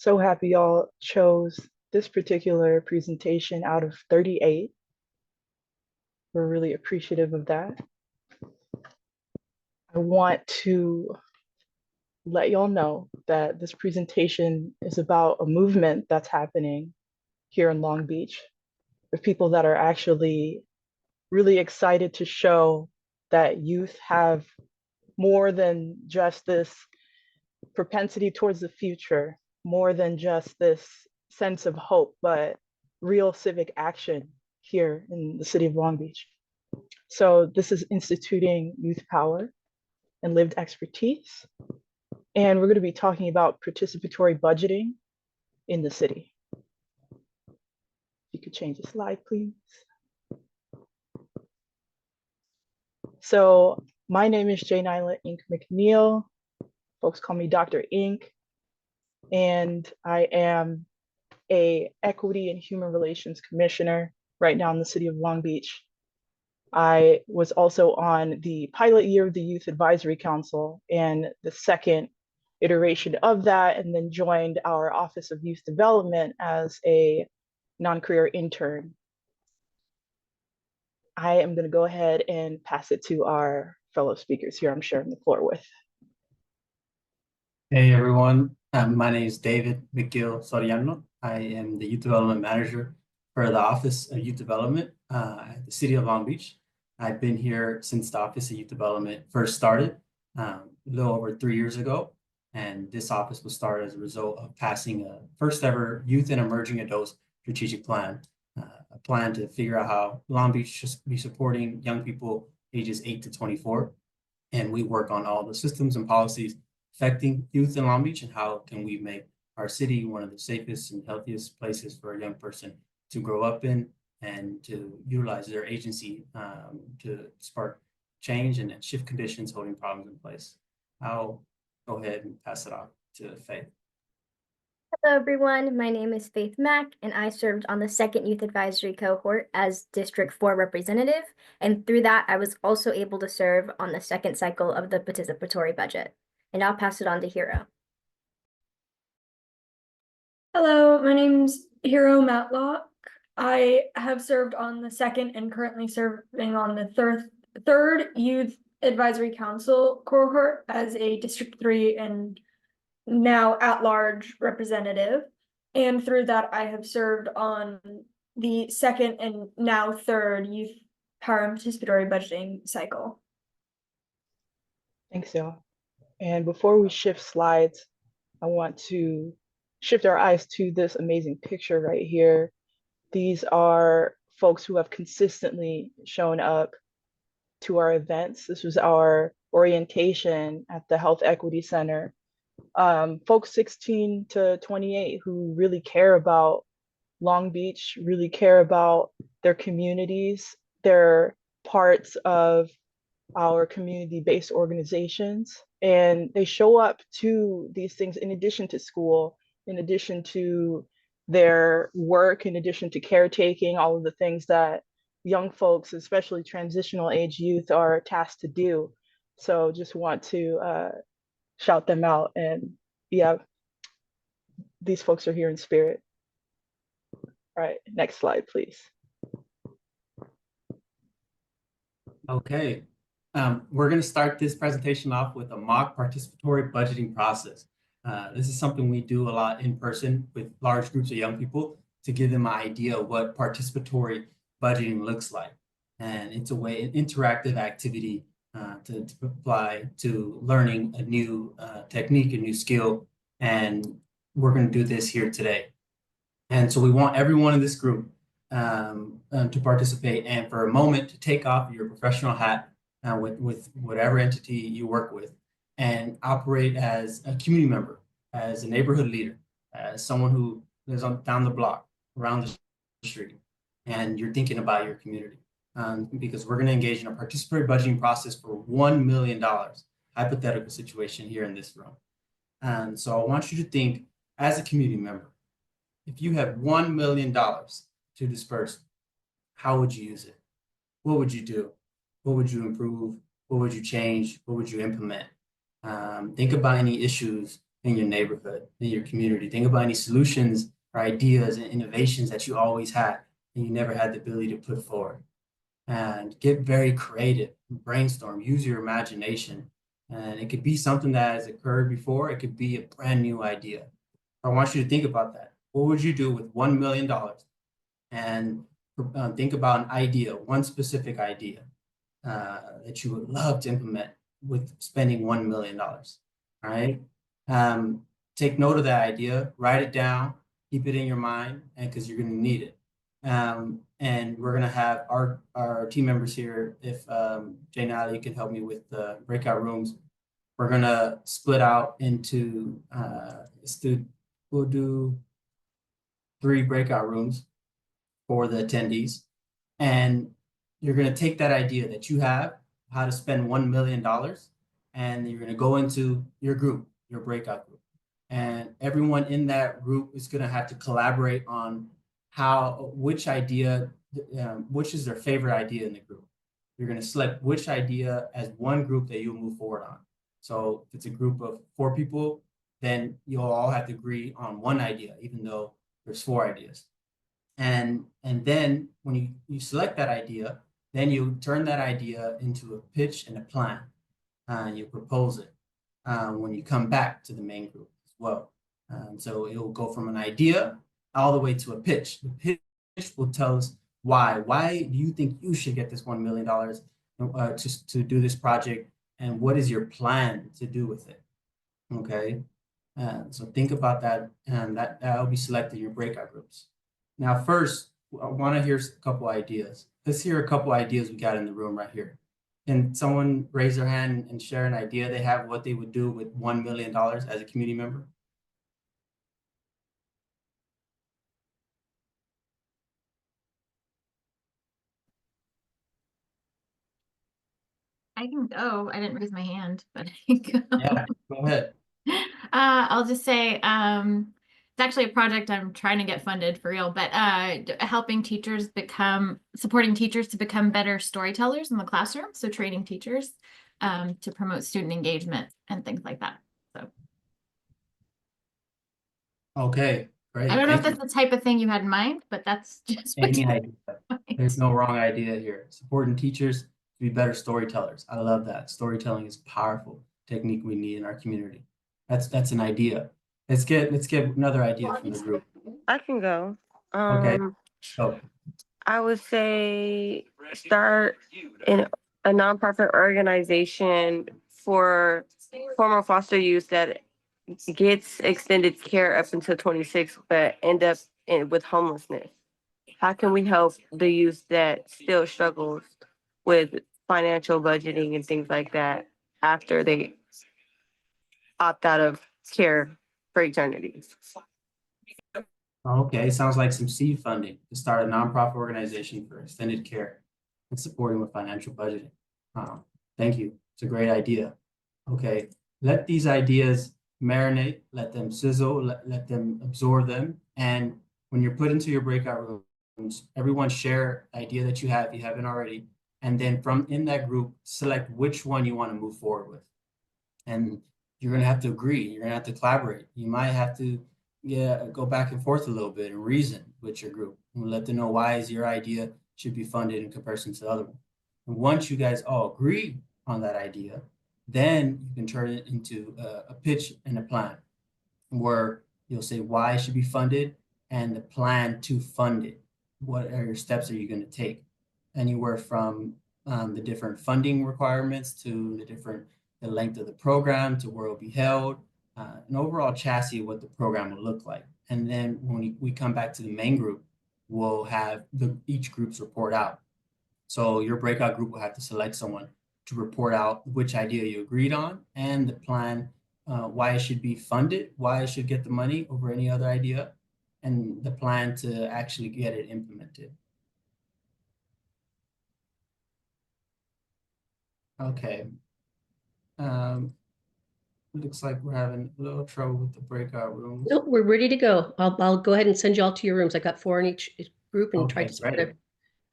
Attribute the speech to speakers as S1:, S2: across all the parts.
S1: So happy y'all chose this particular presentation out of 38. We're really appreciative of that. I want to let y'all know that this presentation is about a movement that's happening here in Long Beach with people that are actually really excited to show that youth have more than just this propensity towards the future, more than just this sense of hope, but real civic action here in the city of Long Beach. So this is instituting youth power and lived expertise. And we're going to be talking about participatory budgeting in the city. If you could change the slide, please. So my name is J. Nyla Ink McNeil. Folks call me Dr. Ink. And I am a Equity and Human Relations Commissioner right now in the city of Long Beach. I was also on the pilot year of the Youth Advisory Council and the second iteration of that, and then joined our Office of Youth Development as a non-career intern. I am going to go ahead and pass it to our fellow speakers here I'm sharing the floor with.
S2: Hey everyone, my name is David McGill Soriano. I am the Youth Development Manager for the Office of Youth Development at the City of Long Beach. I've been here since the Office of Youth Development first started a little over 3 years ago. And this office was started as a result of passing a first ever Youth and Emerging Adults Strategic Plan, a plan to figure out how Long Beach should be supporting young people ages 8 to 24. And we work on all the systems and policies affecting youth in Long Beach and how can we make our city one of the safest and healthiest places for a young person to grow up in and to utilize their agency to spark change and shift conditions holding problems in place. I'll go ahead and pass it off to Faith.
S3: Hello, everyone. My name is Faith Mack, and I served on the second Youth Advisory Cohort as District 4 representative. And through that, I was also able to serve on the second cycle of the participatory budget. And I'll pass it on to Hero.
S4: Hello, my name's Hero Matlock. I have served on the second and currently serving on the third Youth Advisory Council cohort as a District 3 and now at-large representative. And through that, I have served on the second and now third Youth Power and Participatory Budgeting cycle.
S1: Thanks, y'all. And before we shift slides, I want to shift our eyes to this amazing picture right here. These are folks who have consistently shown up to our events. This was our orientation at the Health Equity Center. Folks 16 to 28 who really care about Long Beach, really care about their communities. They're parts of our community-based organizations, and they show up to these things in addition to school, in addition to their work, in addition to caretaking, all of the things that young folks, especially transitional age youth, are tasked to do. So just want to shout them out. And yeah, these folks are here in spirit. All right, next slide, please.
S2: Okay, we're going to start this presentation off with a mock participatory budgeting process. This is something we do a lot in person with large groups of young people to give them an idea of what participatory budgeting looks like. And it's an interactive activity to apply to learning a new technique, a new skill. And we're going to do this here today. And so we want everyone in this group to participate and for a moment to take off your professional hat with whatever entity you work with and operate as a community member, as a neighborhood leader, as someone who lives down the block, around the street, and you're thinking about your community. Because we're going to engage in a participatory budgeting process for $1 million, hypothetical situation here in this room. And so I want you to think as a community member, if you have $1 million to disperse, how would you use it? What would you do? What would you improve? What would you change? What would you implement? Think about any issues in your neighborhood, in your community. Think about any solutions or ideas and innovations that you always had and you never had the ability to put forward. And get very creative, brainstorm, use your imagination. And it could be something that has occurred before. It could be a brand new idea. I want you to think about that. What would you do with $1 million? And think about an idea, one specific idea that you would love to implement with spending $1 million. All right. Take note of that idea, write it down, keep it in your mind, and because you're going to need it. And we're going to have our team members here. If Jay Nally, you can help me with the breakout rooms. We're going to split out into, we'll do 3 breakout rooms for the attendees. And you're going to take that idea that you have, how to spend $1 million, and you're going to go into your group, your breakout group. And everyone in that group is going to have to collaborate on which idea, which is their favorite idea in the group. You're going to select which idea as one group that you'll move forward on. So if it's a group of 4 people, then you'll all have to agree on one idea, even though there's 4 ideas. And then when you select that idea, then you turn that idea into a pitch and a plan. You propose it when you come back to the main group as well. So it will go from an idea all the way to a pitch. The pitch will tell us why. Why do you think you should get this $1 million to do this project? And what is your plan to do with it? Okay. So think about that, and that will be selected in your breakout groups. Now, first, I want to hear a couple ideas. Let's hear a couple ideas we got in the room right here. Can someone raise their hand and share an idea they have what they would do with $1 million as a community member?
S5: I can go. I didn't raise my hand, but I can go.
S2: Yeah, go ahead.
S5: I'll just say it's actually a project I'm trying to get funded for real, but helping teachers supporting teachers to become better storytellers in the classroom. So training teachers to promote student engagement and things like that. So
S2: Okay, great.
S5: I don't know if
S2: Thank
S5: that's the type of thing you had in mind, but that's just what
S2: Any
S5: you
S2: idea. There's no wrong idea here. Supporting teachers to be better storytellers. I love that. Storytelling is a powerful technique we need in our community. That's an idea. Let's get another idea from the group.
S6: I can go.
S2: Okay. Oh,
S6: I would say start in a nonprofit organization for former foster youth that gets extended care up until 26, but end up with homelessness. How can we help the youth that still struggles with financial budgeting and things like that after they opt out of care for eternity?
S2: okay. Sounds like some seed funding to start a nonprofit organization for extended care and supporting with financial budgeting. Thank you. It's a great idea. Okay. Let these ideas marinate, let them sizzle, let them absorb them. And when you're put into your breakout rooms, everyone share the idea that you have, if you haven't already. And then from in that group, select which one you want to move forward with. And you're going to have to agree. You're going to have to collaborate. You might have to go back and forth a little bit and reason with your group and let them know why is your idea should be funded in comparison to the other one. And once you guys all agree on that idea, then you can turn it into a pitch and a plan where you'll say why it should be funded and the plan to fund it. What are your steps are you going to take? Anywhere from the different funding requirements to the length of the program to where it will be held, an overall chassis of what the program will look like. And then when we come back to the main group, we'll have each group's report out. So your breakout group will have to select someone to report out which idea you agreed on and the plan, why it should be funded, why it should get the money over any other idea, and the plan to actually get it implemented. Okay. Looks like we're having a little trouble with the breakout rooms.
S7: No, we're ready to go. I'll go ahead and send you all to your rooms. I got 4 in each group and try
S2: Okay,
S7: to spread
S2: great.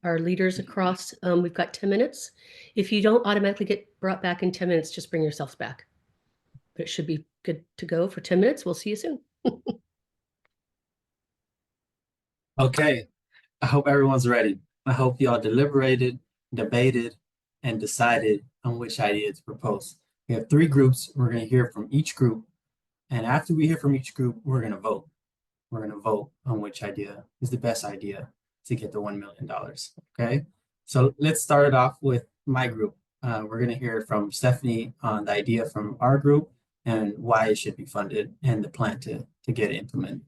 S7: our leaders across. We've got 10 minutes. If you don't automatically get brought back in 10 minutes, just bring yourselves back. But it should be good to go for 10 minutes. We'll see you soon.
S2: Okay, I hope everyone's ready. I hope y'all deliberated, debated, and decided on which idea to propose. We have 3 groups. We're going to hear from each group. And after we hear from each group, we're going to vote. We're going to vote on which idea is the best idea to get the $1 million. Okay, so let's start it off with my group. We're going to hear from Stephanie on the idea from our group and why it should be funded and the plan to get it implemented.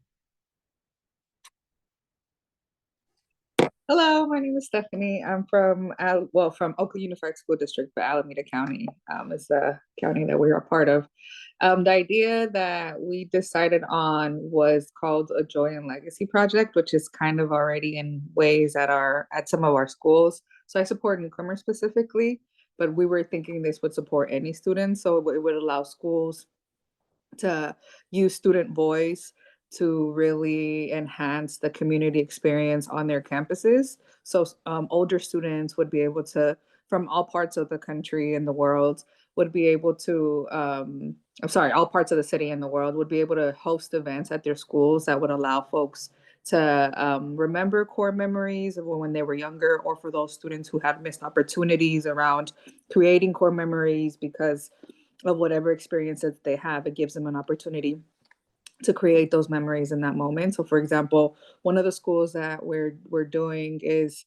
S8: Hello, my name is Stephanie. I'm from Oakland Unified School District, but Alameda County is the county that we're a part of. The idea that we decided on was called a Joy and Legacy Project, which is kind of already in ways at some of our schools. So I support newcomers specifically, but we were thinking this would support any students. So it would allow schools to use student voice to really enhance the community experience on their campuses. So older students would be able to, from all parts of the country and the world, would be able to, all parts of the city and the world would be able to host events at their schools that would allow folks to remember core memories of when they were younger, or for those students who had missed opportunities around creating core memories because of whatever experiences they have. It gives them an opportunity to create those memories in that moment. So for example, one of the schools that we're doing is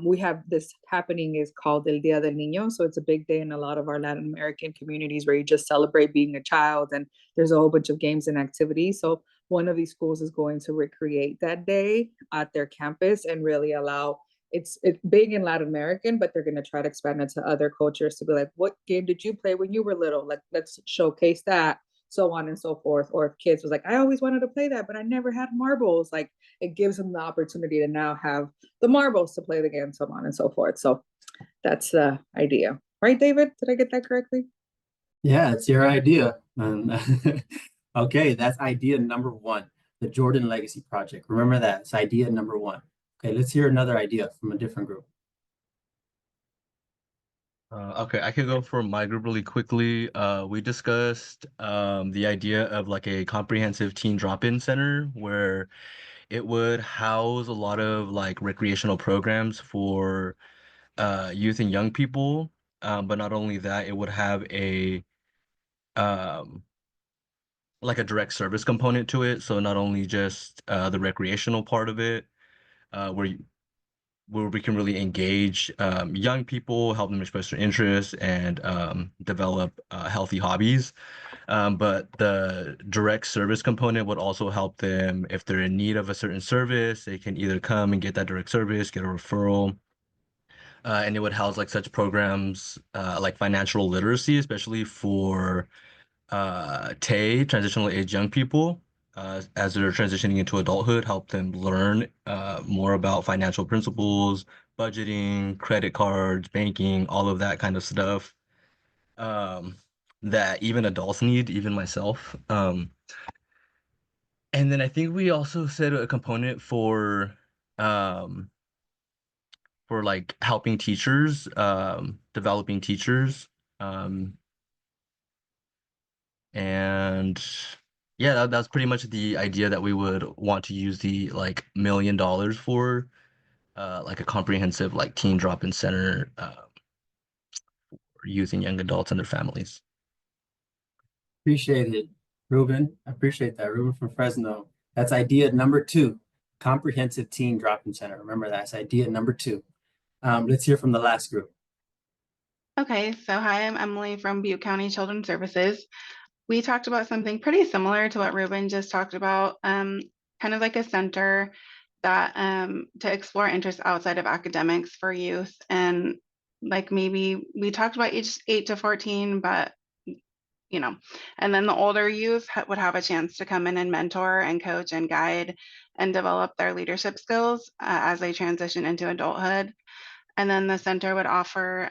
S8: we have this happening is called El Día del Niño. So it's a big day in a lot of our Latin American communities where you just celebrate being a child, and there's a whole bunch of games and activities. So one of these schools is going to recreate that day at their campus and really allow, it's big in Latin American, but they're going to try to expand it to other cultures to be like, what game did you play when you were little? Like, let's showcase that, so on and so forth. Or if kids was like, I always wanted to play that, but I never had marbles. Like, it gives them the opportunity to now have the marbles to play the game, so on and so forth. So that's the idea. Right, David? Did I get that correctly?
S2: Yeah, it's your idea. Okay, that's idea number 1, the Jordan Legacy Project. Remember that, it's idea number 1. Okay, let's hear another idea from a different group.
S9: Okay, I can go for my group really quickly. We discussed the idea of like a comprehensive teen drop-in center where it would house a lot of like recreational programs for youth and young people. But not only that, it would have a like a direct service component to it. So not only just the recreational part of it, where we can really engage young people, help them express their interests, and develop healthy hobbies. But the direct service component would also help them if they're in need of a certain service. They can either come and get that direct service, get a referral. And it would house like such programs like financial literacy, especially for TAY, transitional age young people, as they're transitioning into adulthood, help them learn more about financial principles, budgeting, credit cards, banking, all of that kind of stuff that even adults need, even myself. And then I think we also said a component for like helping teachers, developing teachers. And yeah, that's pretty much the idea that we would want to use the like $1 million for, like a comprehensive like teen drop-in center for youth and young adults and their families.
S2: Appreciate it, Ruben. I appreciate that. Ruben from Fresno. That's idea number 2, comprehensive teen drop-in center. Remember, that's idea number 2. Let's hear from the last group.
S10: Okay, so hi, I'm Emily from Butte County Children's Services. We talked about something pretty similar to what Ruben just talked about, kind of like a center that to explore interests outside of academics for youth. And like maybe we talked about age 8 to 14, but you know, and then the older youth would have a chance to come in and mentor and coach and guide and develop their leadership skills as they transition into adulthood. And then the center would offer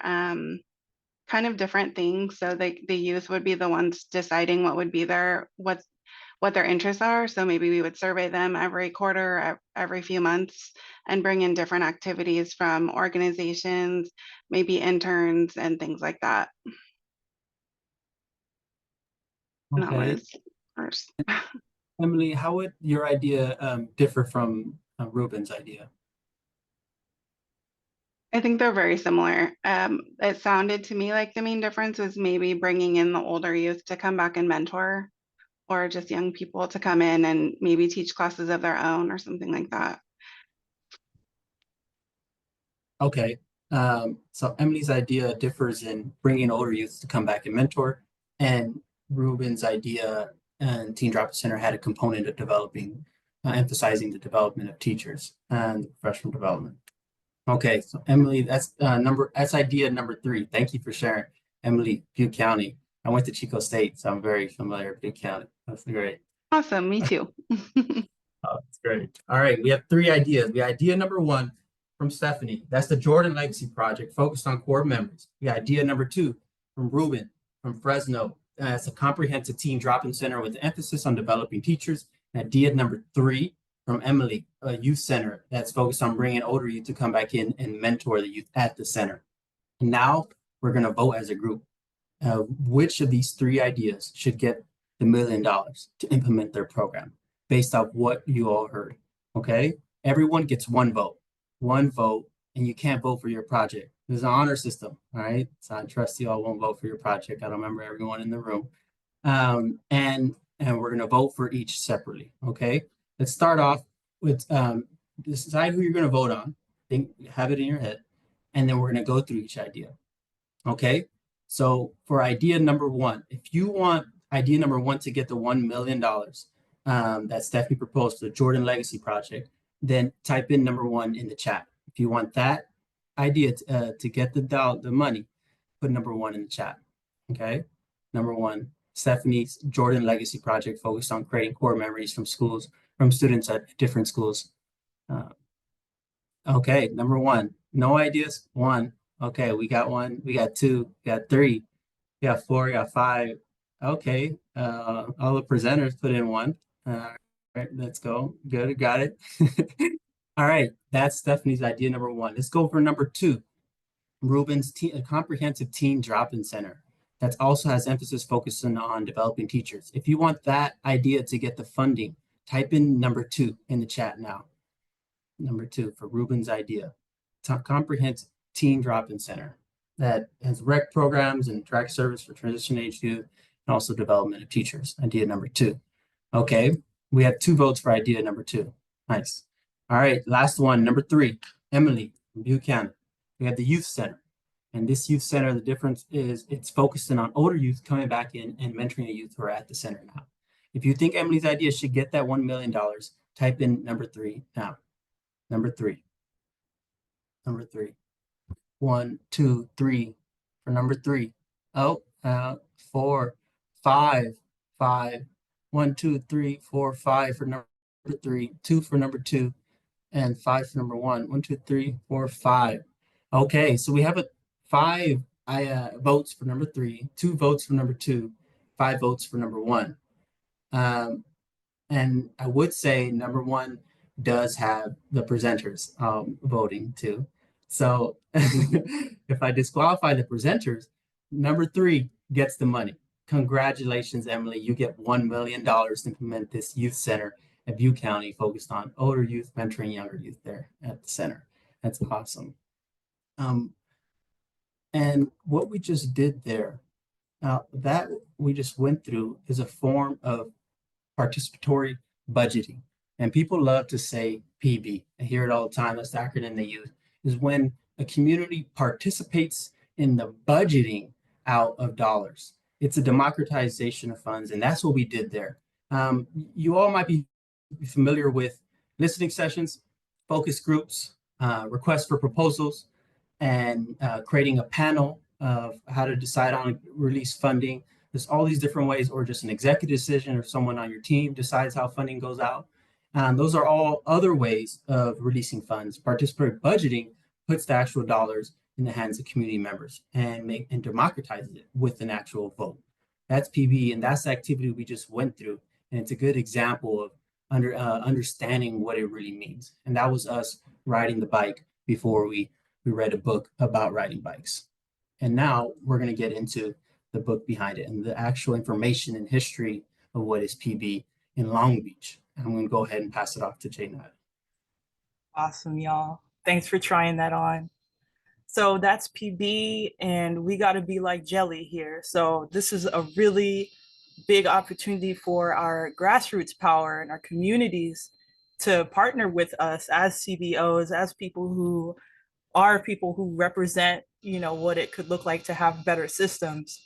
S10: kind of different things. So the youth would be the ones deciding what would be what their interests are. So maybe we would survey them every quarter, every few months, and bring in different activities from organizations, maybe interns and things like that. And that
S2: Okay.
S10: was ours.
S2: Emily, how would your idea differ from Ruben's idea?
S10: I think they're very similar. It sounded to me like the main difference was maybe bringing in the older youth to come back and mentor, or just young people to come in and maybe teach classes of their own or something like that.
S2: Okay. So Emily's idea differs in bringing older youth to come back and mentor, and Ruben's idea and Teen Drop Center had a component of developing, emphasizing the development of teachers and professional development. Okay, so Emily, that's idea number 3. Thank you for sharing, Emily, Butte County. I went to Chico State, so I'm very familiar with Butte County. That's great.
S10: Awesome, me too.
S2: Oh, that's great. All right, we have 3 ideas. We have idea number 1 from Stephanie. That's the Jordan Legacy Project focused on core members. We have idea number 2 from Ruben from Fresno. It's a comprehensive teen drop-in center with emphasis on developing teachers. And idea number 3 from Emily, a youth center that's focused on bringing older youth to come back in and mentor the youth at the center. And now we're going to vote as a group. Which of these 3 ideas should get the $1 million to implement their program based off what you all heard? Okay, everyone gets 1 vote. 1 vote, and you can't vote for your project. There's an honor system, all right? So I trust you all won't vote for your project. I don't remember everyone in the room. And we're going to vote for each separately, okay? Let's start off with decide who you're going to vote on. Have it in your head, and then we're going to go through each idea, okay? So for idea number 1, if you want idea number 1 to get the $1 million that Stephanie proposed for the Jordan Legacy Project, then type in number 1 in the chat. If you want that idea to get the money, put number 1 in the chat. Okay, number 1, Stephanie's Jordan Legacy Project focused on creating core memories from students at different schools. Okay, number 1, no ideas. 1. Okay, we got 1. We got 2. We got 3. We got 4. We got 5. Okay, all the presenters put in 1. All right, let's go. Good, got it. All right, that's Stephanie's idea number 1. Let's go for number 2. Ruben's comprehensive teen drop-in center that also has emphasis focusing on developing teachers. If you want that idea to get the funding, type in number 2 in the chat now. Number 2 for Ruben's idea. Comprehensive teen drop-in center that has rec programs and track service for transition age youth and also development of teachers. Idea number 2. Okay. We have 2 votes for idea number 2. Nice. All right, last one, number 3, Emily from Butte County. We have the youth center. And this youth center, the difference is it's focusing on older youth coming back in and mentoring the youth who are at the center now. If you think Emily's idea should get that $1 million, type in number 3 now. Number 3. Number 3. 1, 2, 3 for number 3. Oh, 4, 5, 5. 1, 2, 3, 4, 5 for number 3, 2 for number 2, and 5 for number 1. 1, 2, 3, 4, 5. Okay, so we have 5 votes for number 3, 2 votes for number 2, 5 votes for number 1. And I would say number 1 does have the presenters voting too. So if I disqualify the presenters, number 3 gets the money. Congratulations, Emily. You get $1 million to implement this youth center at Butte County focused on older youth, mentoring younger youth there at the center. That's awesome. And what we just did there, that we just went through is a form of participatory budgeting. And people love to say PB. I hear it all the time. That's the acronym they use. Is when a community participates in the budgeting out of dollars. It's a democratization of funds, and that's what we did there. You all might be familiar with listening sessions, focus groups, requests for proposals, and creating a panel of how to decide on release funding. There's all these different ways, or just an executive decision, or someone on your team decides how funding goes out. Those are all other ways of releasing funds. Participatory budgeting puts the actual dollars in the hands of community members and democratizes it with an actual vote. That's PB, and that's the activity we just went through. And it's a good example of understanding what it really means. And that was us riding the bike before we read a book about riding bikes. And now we're going to get into the book behind it and the actual information and history of what is PB in Long Beach. I'm going to go ahead and pass it off to Jaynad.
S1: Awesome, y'all. Thanks for trying that on. So that's PB, and we got to be like jelly here. So this is a really big opportunity for our grassroots power and our communities to partner with us as CBOs, as people who represent, what it could look like to have better systems.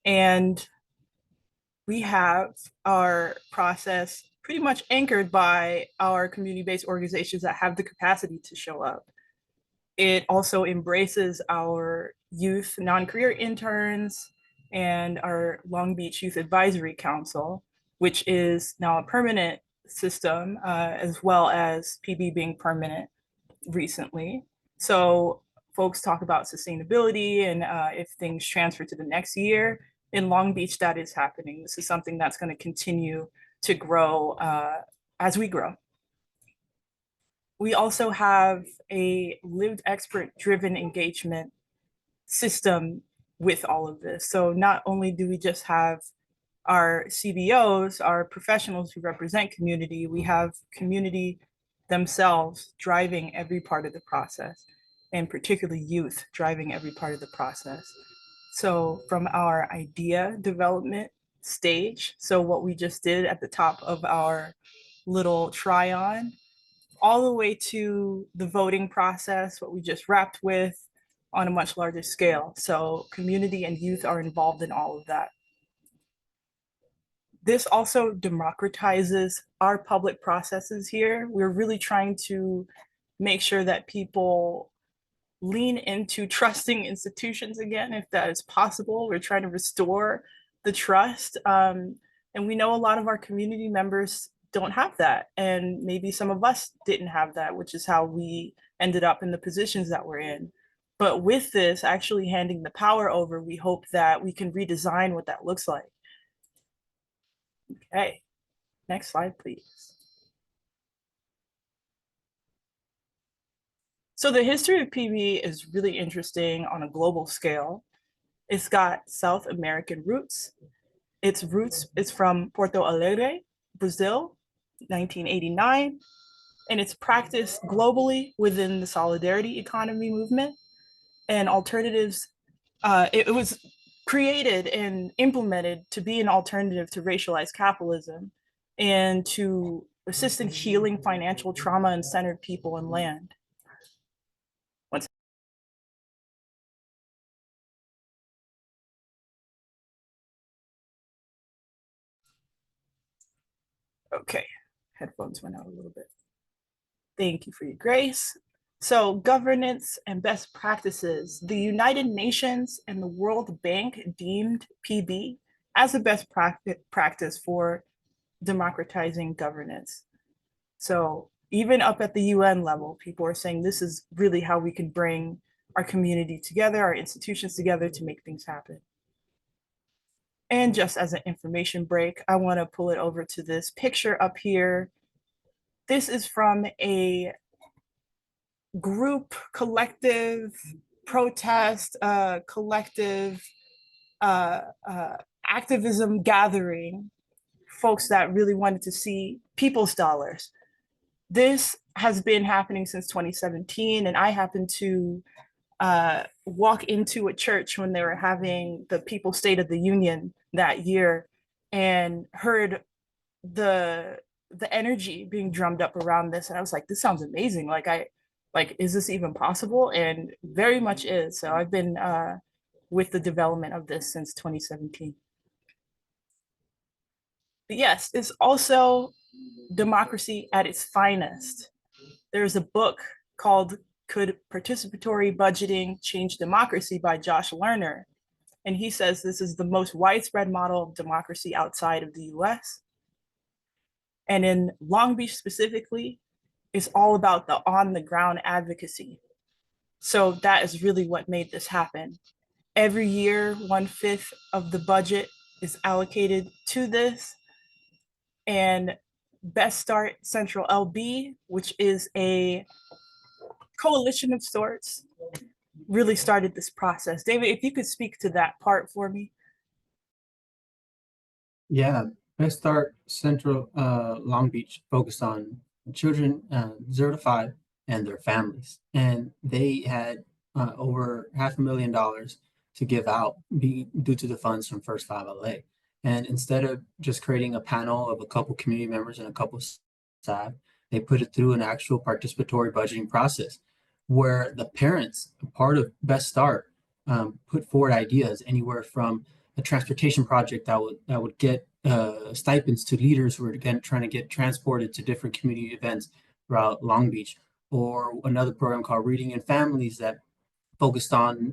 S1: And we have our process pretty much anchored by our community-based organizations that have the capacity to show up. It also embraces our youth non-career interns and our Long Beach Youth Advisory Council, which is now a permanent system, as well as PB being permanent recently. So folks talk about sustainability and if things transfer to the next year. In Long Beach, that is happening. This is something that's going to continue to grow as we grow. We also have a lived expert driven engagement system with all of this. So not only do we just have our CBOs, our professionals who represent community, we have community themselves driving every part of the process, and particularly youth driving every part of the process. So from our idea development stage, so what we just did at the top of our little try-on, all the way to the voting process, what we just wrapped with on a much larger scale. So community and youth are involved in all of that. This also democratizes our public processes here. We're really trying to make sure that people lean into trusting institutions again, if that is possible. We're trying to restore the trust. And we know a lot of our community members don't have that. And maybe some of us didn't have that, which is how we ended up in the positions that we're in. But with this actually handing the power over, we hope that we can redesign what that looks like. Okay, next slide, please. So the history of PB is really interesting on a global scale. It's got South American roots. Its roots is from Porto Alegre, Brazil, 1989, and it's practiced globally within the solidarity economy movement and alternatives. It was created and implemented to be an alternative to racialized capitalism and to assist in healing financial trauma and centered people and land. Okay, headphones went out a little bit. Thank you for your grace. So governance and best practices. The United Nations and the World Bank deemed PB as a best practice for democratizing governance. So even up at the UN level, people are saying this is really how we can bring our community together, our institutions together to make things happen. And just as an information break, I want to pull it over to this picture up here. This is from a group, collective, protest, collective activism gathering, folks that really wanted to see people's dollars. This has been happening since 2017, and I happened to walk into a church when they were having the People's State of the Union that year and heard the energy being drummed up around this. And I was like, this sounds amazing. Like, is this even possible? And very much is. So I've been with the development of this since 2017. But yes, it's also democracy at its finest. There's a book called Could Participatory Budgeting Change Democracy by Josh Lerner. And he says this is the most widespread model of democracy outside of the US. And in Long Beach specifically, it's all about the on the ground advocacy. So that is really what made this happen. Every year, 1/5 of the budget is allocated to this. And Best Start Central LB, which is a coalition of sorts, really started this process. David, if you could speak to that part for me.
S2: Yeah, Best Start Central Long Beach focused on children 0 to 5 and their families, and they had over $500,000 to give out due to the funds from First 5 LA. And instead of just creating a panel of a couple community members and a couple staff, they put it through an actual participatory budgeting process where the parents, part of Best Start, put forward ideas anywhere from a transportation project that would get stipends to leaders who are again trying to get transported to different community events throughout Long Beach, or another program called Reading in Families that focused on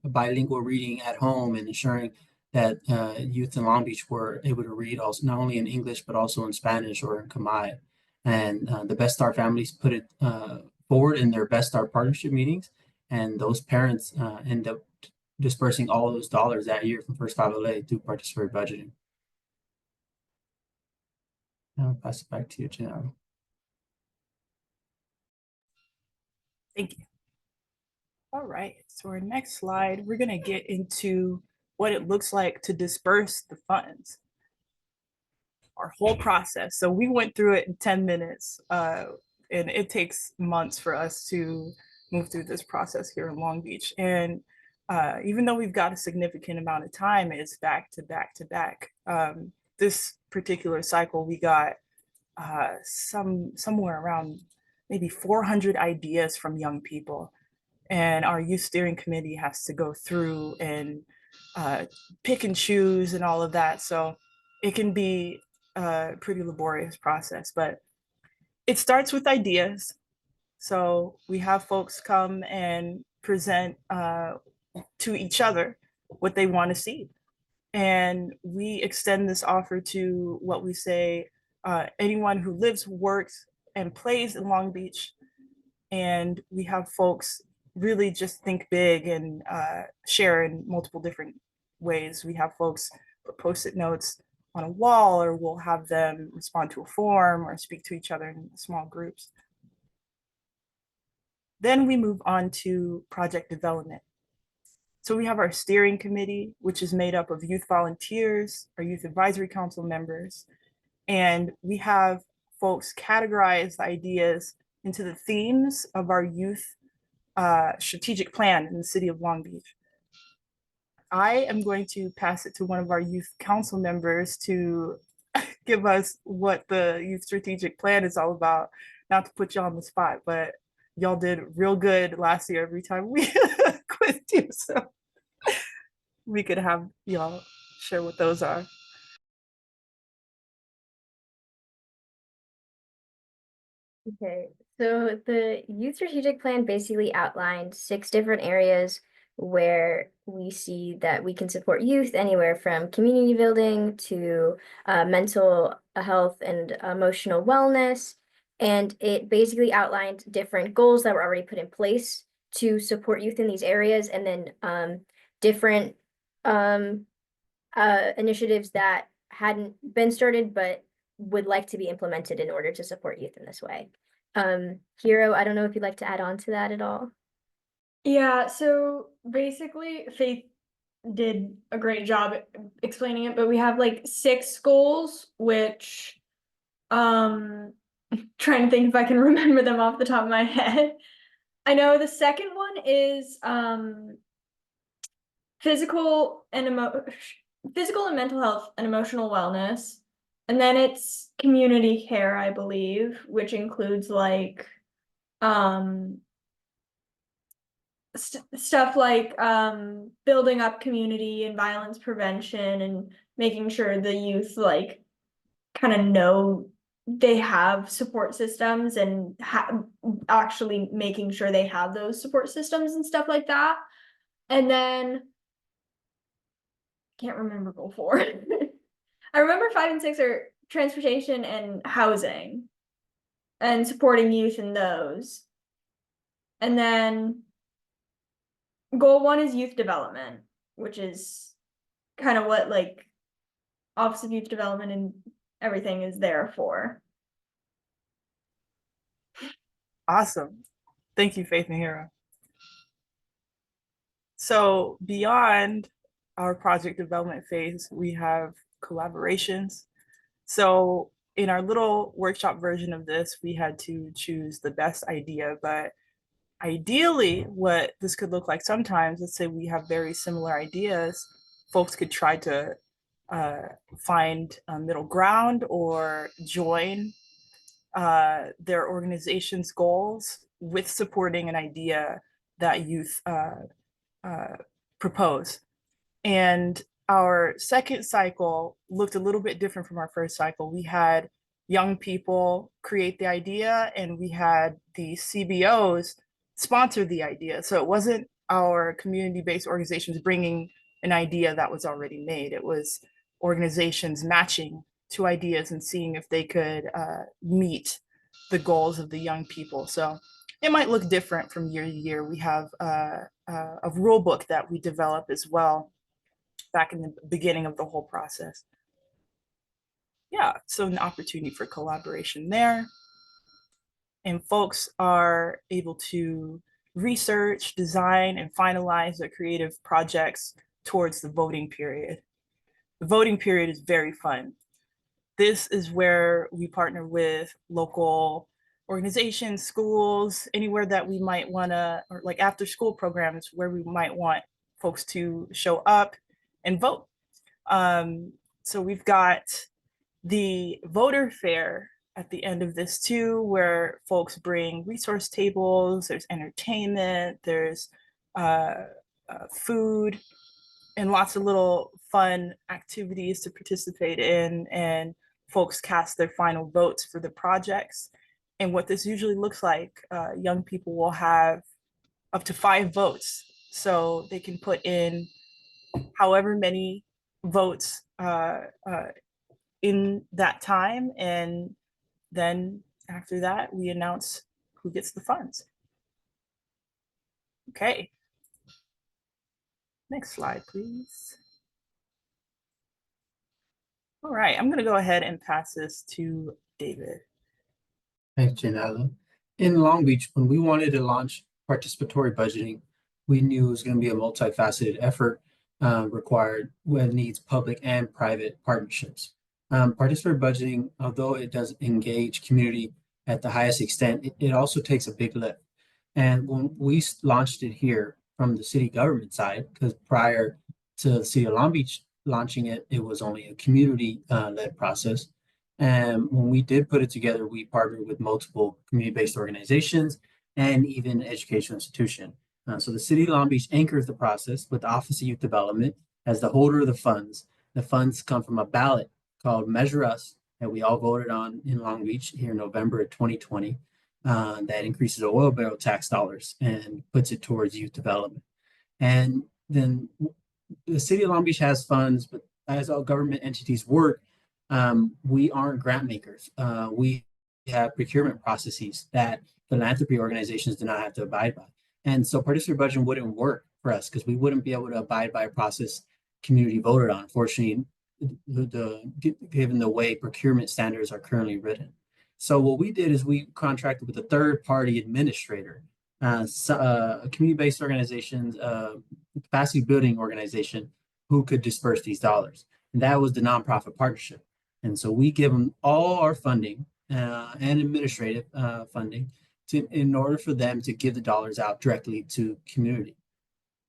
S2: bilingual reading at home and ensuring that youth in Long Beach were able to read also not only in English but also in Spanish or in Khmer. And the Best Start families put it forward in their Best Start partnership meetings, and those parents end up dispersing all of those dollars that year from First 5 LA through participatory budgeting. I'll pass it back to you, Gennaro.
S1: Thank you. All right, so our next slide, we're gonna get into what it looks like to disperse the funds. Our whole process. So we went through it in 10 minutes, and it takes months for us to move through this process here in Long Beach. And even though we've got a significant amount of time, it's back to back to back. This particular cycle, we got somewhere around maybe 400 ideas from young people. And our youth steering committee has to go through and pick and choose and all of that. So it can be a pretty laborious process, but it starts with ideas. So we have folks come and present to each other what they want to see. And we extend this offer to what we say, anyone who lives, works, and plays in Long Beach. And we have folks really just think big and share in multiple different ways. We have folks put post-it notes on a wall, or we'll have them respond to a form or speak to each other in small groups. Then we move on to project development. So we have our steering committee, which is made up of youth volunteers, our youth advisory council members, and we have folks categorize the ideas into the themes of our youth strategic plan in the city of Long Beach. I am going to pass it to one of our youth council members to give us what the youth strategic plan is all about. Not to put you on the spot, but y'all did real good last year every time we quizzed you. So we could have y'all share what those are.
S3: Okay, so the youth strategic plan basically outlined 6 different areas where we see that we can support youth, anywhere from community building to mental health and emotional wellness. And it basically outlined different goals that were already put in place to support youth in these areas, and then different initiatives that hadn't been started but would like to be implemented in order to support youth in this way. Hero, I don't know if you'd like to add on to that at all.
S4: Yeah, so basically Faith did a great job explaining it, but we have like 6 goals, which trying to think if I can remember them off the top of my head. I know the second one is physical and mental health and emotional wellness. And then it's community care, I believe, which includes like stuff like building up community and violence prevention, and making sure the youth like kind of know they have support systems, and actually making sure they have those support systems and stuff like that. And then can't remember goal 4. I remember 5 and 6 are transportation and housing and supporting youth in those. And then goal 1 is youth development, which is kind of what like Office of Youth Development and everything is there for.
S1: Awesome. Thank you, Faith and Hero. So beyond our project development phase, we have collaborations. So in our little workshop version of this, we had to choose the best idea, but ideally what this could look like sometimes, let's say we have very similar ideas, folks could try to find a middle ground or join their organization's goals with supporting an idea that youth propose. And our second cycle looked a little bit different from our first cycle. We had young people create the idea, and we had the CBOs sponsor the idea. So it wasn't our community-based organizations bringing an idea that was already made. It was organizations matching two ideas and seeing if they could meet the goals of the young people. So it might look different from year to year. We have a rule book that we develop as well back in the beginning of the whole process. Yeah, so an opportunity for collaboration there. And folks are able to research, design, and finalize their creative projects towards the voting period. The voting period is very fun. This is where we partner with local organizations, schools, anywhere that we might want to, or like after school programs where we might want folks to show up and vote. So we've got the voter fair at the end of this too, where folks bring resource tables, there's entertainment, there's food, and lots of little fun activities to participate in, and folks cast their final votes for the projects. And what this usually looks like, young people will have up to 5 votes. So they can put in however many votes in that time. And then after that, we announce who gets the funds. Okay. Next slide, please. All right, I'm going to go ahead and pass this to David.
S2: Thanks, Janella. In Long Beach, when we wanted to launch participatory budgeting, we knew it was going to be a multifaceted effort required when it needs public and private partnerships. Participatory budgeting, although it does engage community at the highest extent, it also takes a big lift. And when we launched it here from the city government side, because prior to the city of Long Beach launching it, it was only a community-led process. And when we did put it together, we partnered with multiple community-based organizations and even educational institution. So the city of Long Beach anchors the process with the Office of Youth Development as the holder of the funds. The funds come from a ballot called Measure Us that we all voted on in Long Beach here in November of 2020. That increases oil barrel tax dollars and puts it towards youth development. And then the city of Long Beach has funds, but as all government entities work, we aren't grant makers. We have procurement processes that philanthropy organizations do not have to abide by. And so participatory budgeting wouldn't work for us because we wouldn't be able to abide by a process community voted on. Unfortunately, given the way procurement standards are currently written. So what we did is we contracted with a third-party administrator, a community-based organizations, capacity building organization who could disperse these dollars. And that was the nonprofit partnership. And so we give them all our funding and administrative funding in order for them to give the dollars out directly to community.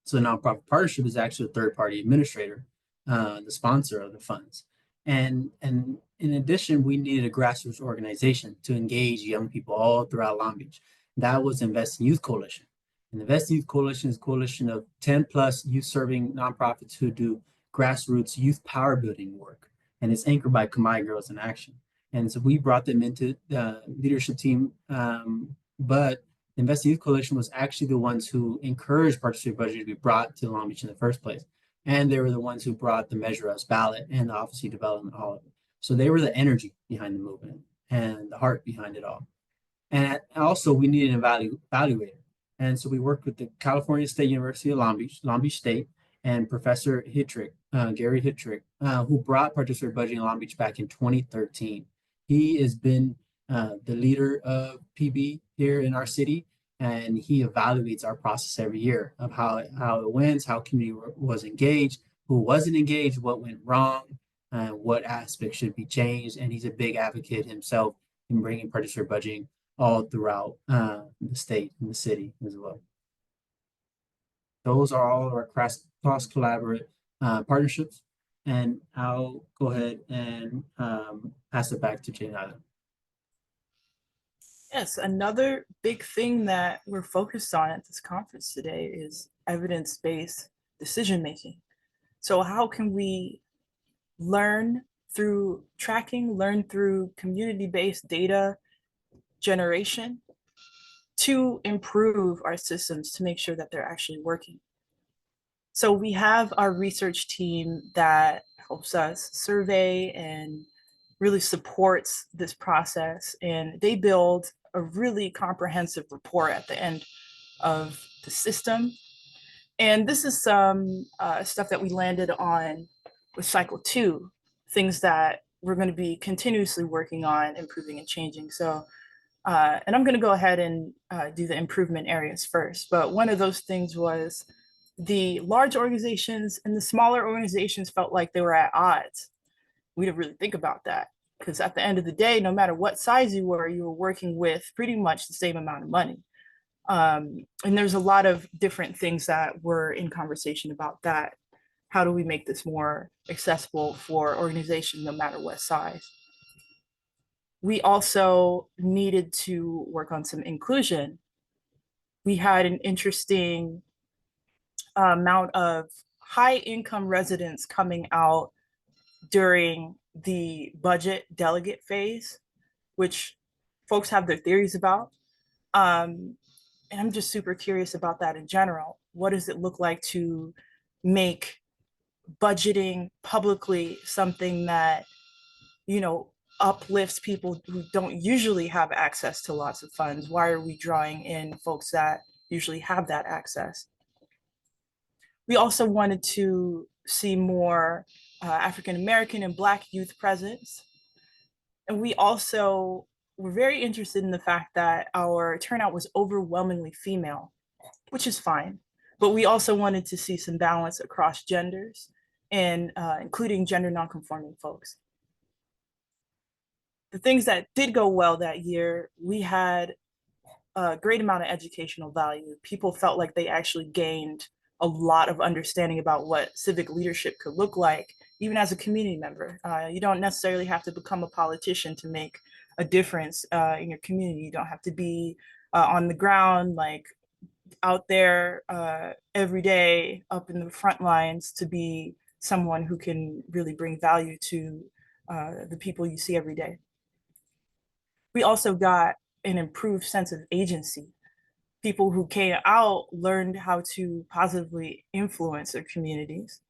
S2: So the nonprofit partnership is actually a third-party administrator, the sponsor of the funds. And in addition, we needed a grassroots organization to engage young people all throughout Long Beach. That was Invest in Youth Coalition. And the Invest in Youth Coalition is a coalition of 10 plus youth-serving nonprofits who do grassroots youth power building work. And it's anchored by Kamai Girls in Action. And so we brought them into the leadership team. But the Invest in Youth Coalition was actually the ones who encouraged participatory budgeting to be brought to Long Beach in the first place. And they were the ones who brought the Measure Us ballot and the Office of Development, all of it. So they were the energy behind the movement and the heart behind it all. And also we needed an evaluator. And so we worked with the California State University of Long Beach State, and Professor Hittrick, Gary Hittrick, who brought participatory budgeting in Long Beach back in 2013. He has been the leader of PB here in our city, and he evaluates our process every year of how it went, how community was engaged, who wasn't engaged, what went wrong, what aspects should be changed. And he's a big advocate himself in bringing participatory budgeting all throughout the state and the city as well. Those are all of our cross-collaborative partnerships. And I'll go ahead and pass it back to Jane Island.
S1: Yes, another big thing that we're focused on at this conference today is evidence-based decision-making. So how can we learn through tracking, learn through community-based data generation to improve our systems to make sure that they're actually working? So we have our research team that helps us survey and really supports this process. And they build a really comprehensive report at the end of the system. And this is some stuff that we landed on with cycle 2, things that we're going to be continuously working on improving and changing. So, and I'm going to go ahead and do the improvement areas first. But one of those things was the large organizations and the smaller organizations felt like they were at odds. We didn't really think about that, because at the end of the day, no matter what size you were working with pretty much the same amount of money. And there's a lot of different things that were in conversation about that. How do we make this more accessible for organizations no matter what size? We also needed to work on some inclusion. We had an interesting amount of high income residents coming out during the budget delegate phase, which folks have their theories about. And I'm just super curious about that in general. What does it look like to make budgeting publicly something that, you know, uplifts people who don't usually have access to lots of funds? Why are we drawing in folks that usually have that access? We also wanted to see more African-American and Black youth presence. And we also were very interested in the fact that our turnout was overwhelmingly female, which is fine. But we also wanted to see some balance across genders and including gender nonconforming folks. The things that did go well that year, we had a great amount of educational value. People felt like they actually gained a lot of understanding about what civic leadership could look like, even as a community member. You don't necessarily have to become a politician to make a difference in your community. You don't have to be on the ground, like out there every day, up in the front lines, to be someone who can really bring value to the people you see every day. We also got an improved sense of agency. People who came out learned how to positively influence their communities,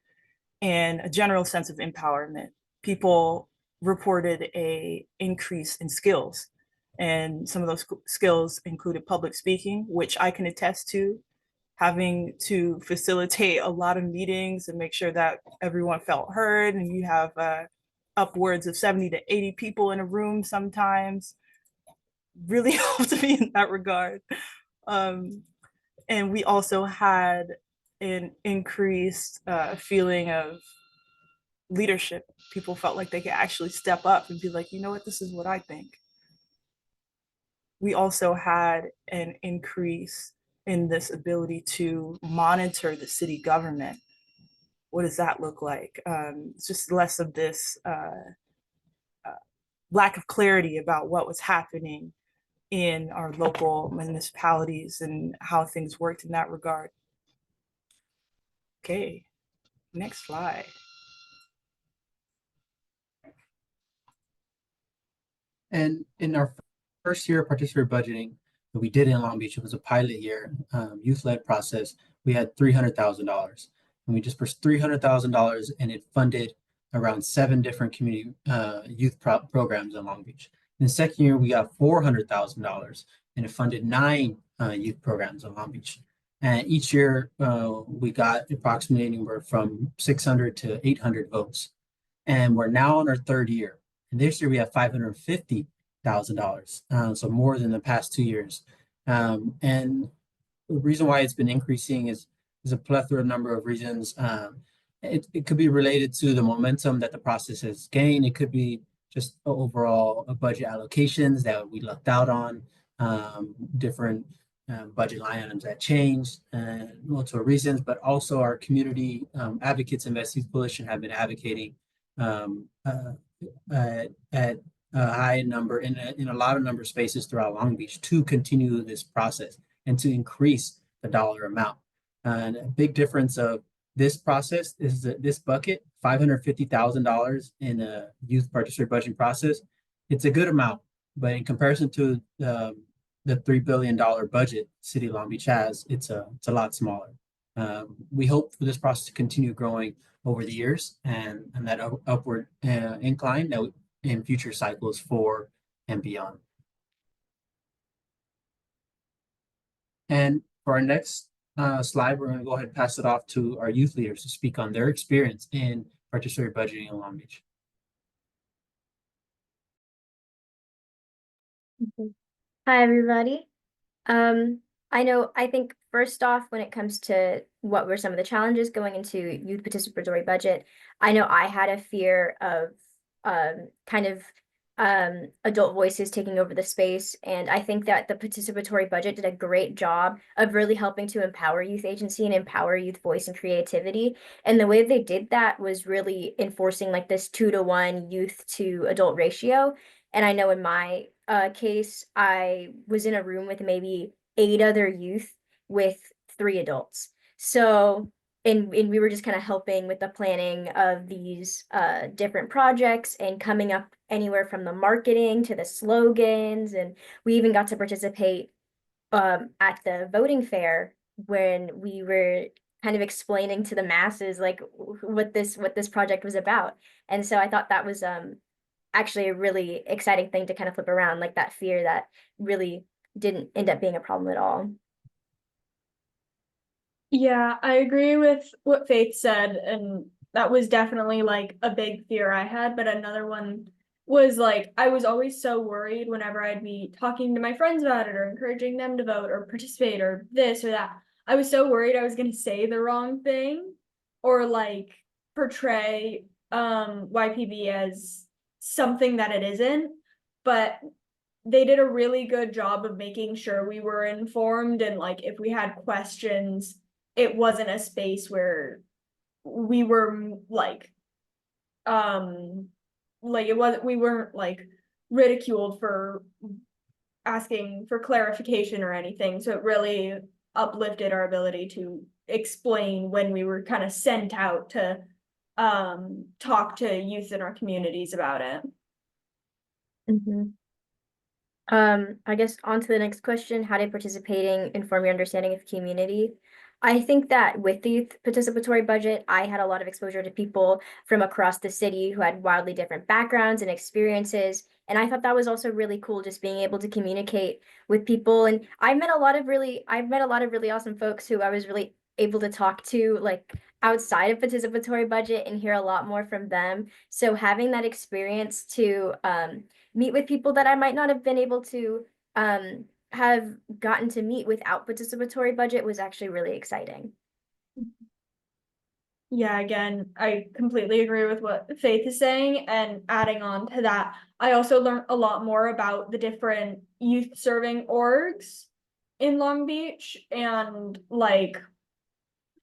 S1: and a general sense of empowerment. People reported an increase in skills, and some of those skills included public speaking, which I can attest to, having to facilitate a lot of meetings and make sure that everyone felt heard, and you have upwards of 70 to 80 people in a room sometimes. Really helped me in that regard. And we also had an increased feeling of leadership. People felt like they could actually step up and be like, you know what, this is what I think. We also had an increase in this ability to monitor the city government. What does that look like? It's just less of this lack of clarity about what was happening in our local municipalities and how things worked in that regard. Okay, next slide.
S2: And in our first year of participatory budgeting that we did in Long Beach, it was a pilot year, youth-led process. We had $300,000, and we dispersed $300,000, and it funded around 7 different community youth programs in Long Beach. In the second year, we got $400,000, and it funded 9 youth programs in Long Beach. And each year, we got approximately anywhere from 600 to 800 votes. And we're now on our 3rd year. And this year, we have $550,000, so more than the past 2 years. And the reason why it's been increasing is a plethora number of reasons. it could be related to the momentum that the process has gained. It could be just overall budget allocations that we lucked out on, different budget line items that changed, multiple reasons, but also our community advocates and Invest Youth Coalition have been advocating at a high number in a lot of number of spaces throughout Long Beach to continue this process and to increase the dollar amount. And a big difference of this process is that this bucket, $550,000 in a youth participatory budgeting process, it's a good amount, but in comparison to the $3 billion budget City of Long Beach has, it's a lot smaller. We hope for this process to continue growing over the years and that upward incline that in future cycles 4 and beyond. And for our next slide, we're going to go ahead and pass it off to our youth leaders to speak on their experience in participatory budgeting in Long Beach.
S3: Hi, everybody. I think first off, when it comes to what were some of the challenges going into youth participatory budget, I know I had a fear of adult voices taking over the space. And I think that the participatory budget did a great job of really helping to empower youth agency and empower youth voice and creativity. And the way they did that was really enforcing like this 2-to-1 youth to adult ratio. And I know in my case, I was in a room with maybe 8 other youth with 3 adults. So and we were just kind of helping with the planning of these different projects and coming up anywhere from the marketing to the slogans. And we even got to participate at the voting fair when we were kind of explaining to the masses like what this project was about. And so I thought that was actually a really exciting thing to kind of flip around, like that fear that really didn't end up being a problem at all.
S4: Yeah, I agree with what Faith said, and that was definitely like a big fear I had. But another one was like, I was always so worried whenever I'd be talking to my friends about it or encouraging them to vote or participate or this or that. I was so worried I was going to say the wrong thing or like portray YPB as something that it isn't. But they did a really good job of making sure we were informed, and like if we had questions, it wasn't a space where we were like we weren't like ridiculed for asking for clarification or anything. So it really uplifted our ability to explain when we were kind of sent out to talk to youth in our communities about it.
S3: I guess on to the next question. How did participating inform your understanding of community? I think that with the youth participatory budget, I had a lot of exposure to people from across the city who had wildly different backgrounds and experiences. And I thought that was also really cool, just being able to communicate with people. And I've met a lot of really awesome folks who I was really able to talk to like outside of participatory budget and hear a lot more from them. So having that experience to meet with people that I might not have been able to have gotten to meet without participatory budget was actually really exciting.
S4: Yeah, again, I completely agree with what Faith is saying, and adding on to that, I also learned a lot more about the different youth serving orgs in Long Beach and like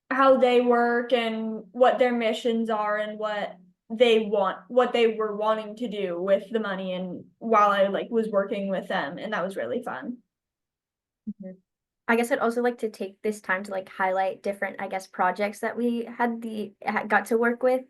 S4: how they work and what their missions are and what they were wanting to do with the money, and while I like was working with them, and that was really fun.
S3: I guess I'd also like to take this time to like highlight different, I guess, projects that we got to work with.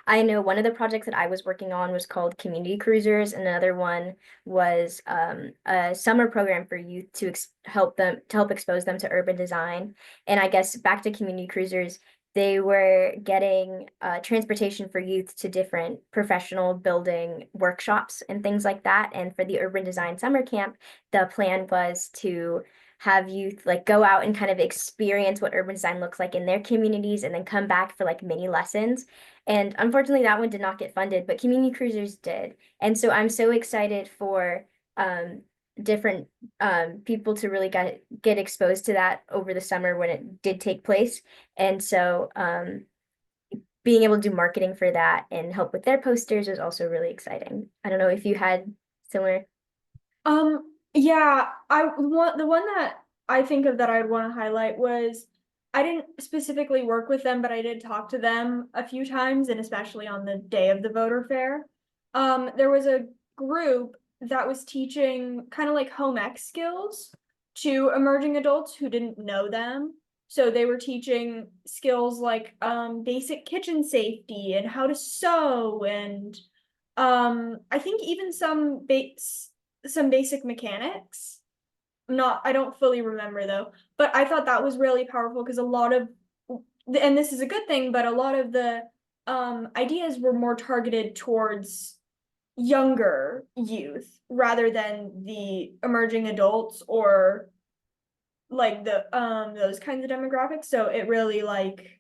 S3: I know one of the projects that I was working on was called Community Cruisers, and another one was a summer program for youth to help expose them to urban design. And I guess back to Community Cruisers, they were getting transportation for youth to different professional building workshops and things like that. And for the urban design summer camp, the plan was to have youth like go out and kind of experience what urban design looks like in their communities and then come back for like mini lessons. And unfortunately that one did not get funded, but Community Cruisers did. And so I'm so excited for different people to really get exposed to that over the summer when it did take place. And so being able to do marketing for that and help with their posters was also really exciting. I don't know if you had similar.
S4: Yeah, the one that I think of that I'd want to highlight was I didn't specifically work with them, but I did talk to them a few times, and especially on the day of the voter fair. There was a group that was teaching kind of like home ec skills to emerging adults who didn't know them. So they were teaching skills like basic kitchen safety and how to sew, and I think even some basic mechanics. I don't fully remember though, but I thought that was really powerful because a lot of, and this is a good thing, but a lot of the ideas were more targeted towards younger youth rather than the emerging adults or like the those kinds of demographics. So it really like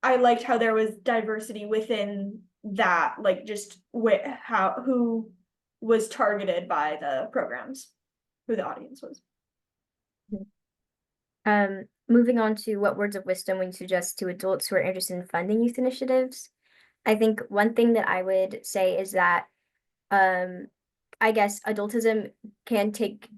S4: I liked how there was diversity within that, like just who was targeted by the programs, who the audience was.
S3: Moving on to what words of wisdom would you suggest to adults who are interested in funding youth initiatives? I think one thing that I would say is that I guess adultism can take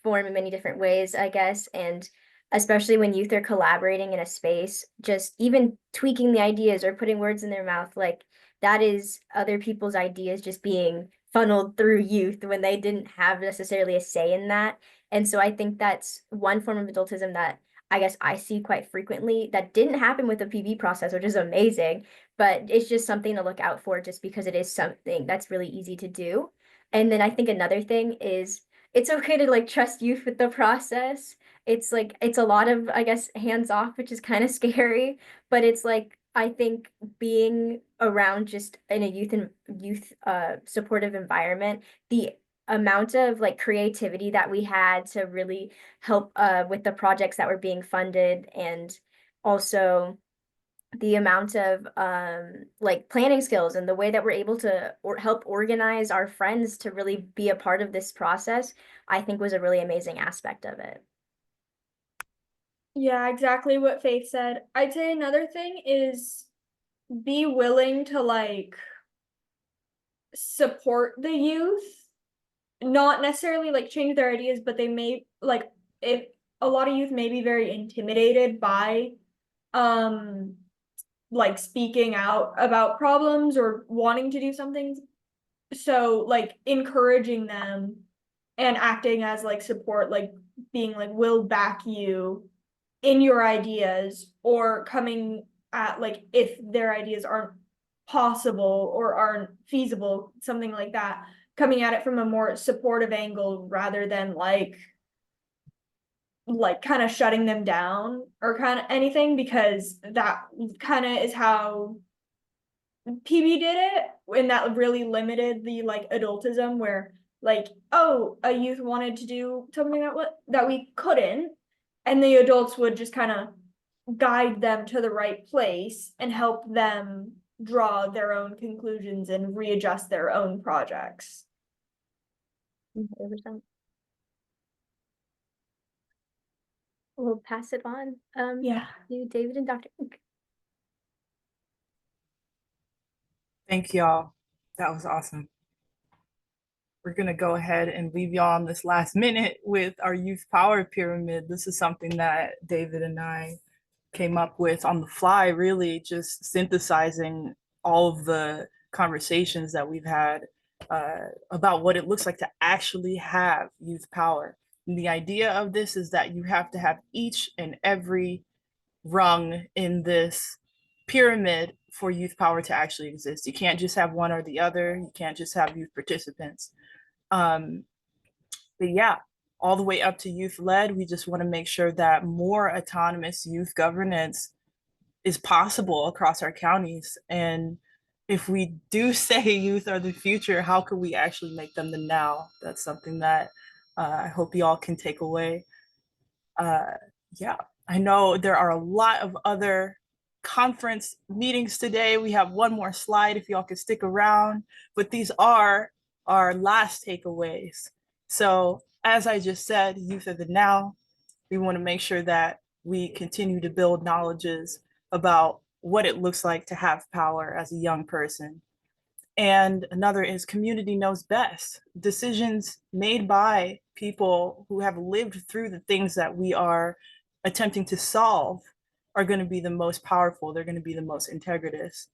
S3: form in many different ways, I guess, and especially when youth are collaborating in a space, just even tweaking the ideas or putting words in their mouth, like that is other people's ideas just being funneled through youth when they didn't have necessarily a say in that. And so I think that's one form of adultism that I guess I see quite frequently that didn't happen with the PB process, which is amazing, but it's just something to look out for just because it is something that's really easy to do. And then I think another thing is it's okay to like trust youth with the process. It's like it's a lot of, I guess, hands off, which is kind of scary, but it's like I think being around just in a youth supportive environment, the amount of like creativity that we had to really help with the projects that were being funded, and also the amount of like planning skills and the way that we're able to help organize our friends to really be a part of this process, I think was a really amazing aspect of it.
S4: Yeah, exactly what Faith said. I'd say another thing is be willing to like support the youth, not necessarily like change their ideas, but they may like, if a lot of youth may be very intimidated by like speaking out about problems or wanting to do something. So like encouraging them and acting as like support, like being like, we'll back you in your ideas, or coming at like if their ideas aren't possible or aren't feasible, something like that, coming at it from a more supportive angle rather than like kind of shutting them down or kind of anything, because that kind of is how PB did it, and that really limited the like adultism, where like, oh, a youth wanted to do something that we couldn't, and the adults would just kind of guide them to the right place and help them draw their own conclusions and readjust their own projects.
S3: 100%. We'll pass it on
S4: Yeah.
S3: to David and Dr. Ink.
S1: Thank y'all. That was awesome. We're going to go ahead and leave y'all on this last minute with our youth power pyramid. This is something that David and I came up with on the fly, really just synthesizing all of the conversations that we've had about what it looks like to actually have youth power. And the idea of this is that you have to have each and every rung in this pyramid for youth power to actually exist. You can't just have one or the other. You can't just have youth participants. But yeah, all the way up to youth led, we just want to make sure that more autonomous youth governance is possible across our counties. And if we do say youth are the future, how can we actually make them the now? That's something that I hope y'all can take away. Yeah, I know there are a lot of other conference meetings today. We have one more slide if y'all could stick around, but these are our last takeaways. So as I just said, youth are the now. We want to make sure that we continue to build knowledges about what it looks like to have power as a young person. And another is community knows best. Decisions made by people who have lived through the things that we are attempting to solve are going to be the most powerful. They're going to be the most integritous.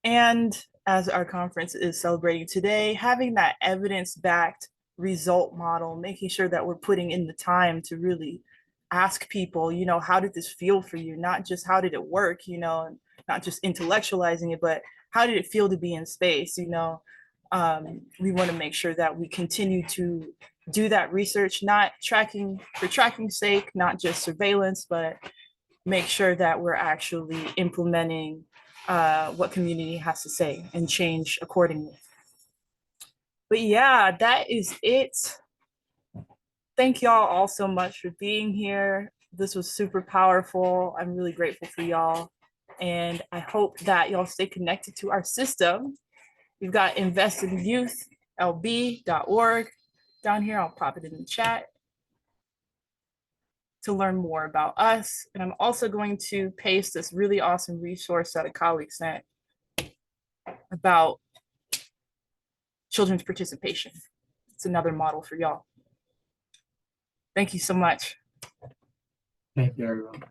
S1: And as our conference is celebrating today, having that evidence-backed result model, making sure that we're putting in the time to really ask people, you know, how did this feel for you? Not just how did it work, you know, not just intellectualizing it, but how did it feel to be in space? You know, we want to make sure that we continue to do that research, not tracking for tracking's sake, not just surveillance, but make sure that we're actually implementing what community has to say and change accordingly. But yeah, that is it. Thank y'all all so much for being here. This was super powerful. I'm really grateful for y'all. And I hope that y'all stay connected to our system. We've got investinyouthlb.org down here. I'll pop it in the chat to learn more about us. And I'm also going to paste this really awesome resource that a colleague sent about children's participation. It's another model for y'all. Thank you so much.
S2: Thank you, everyone.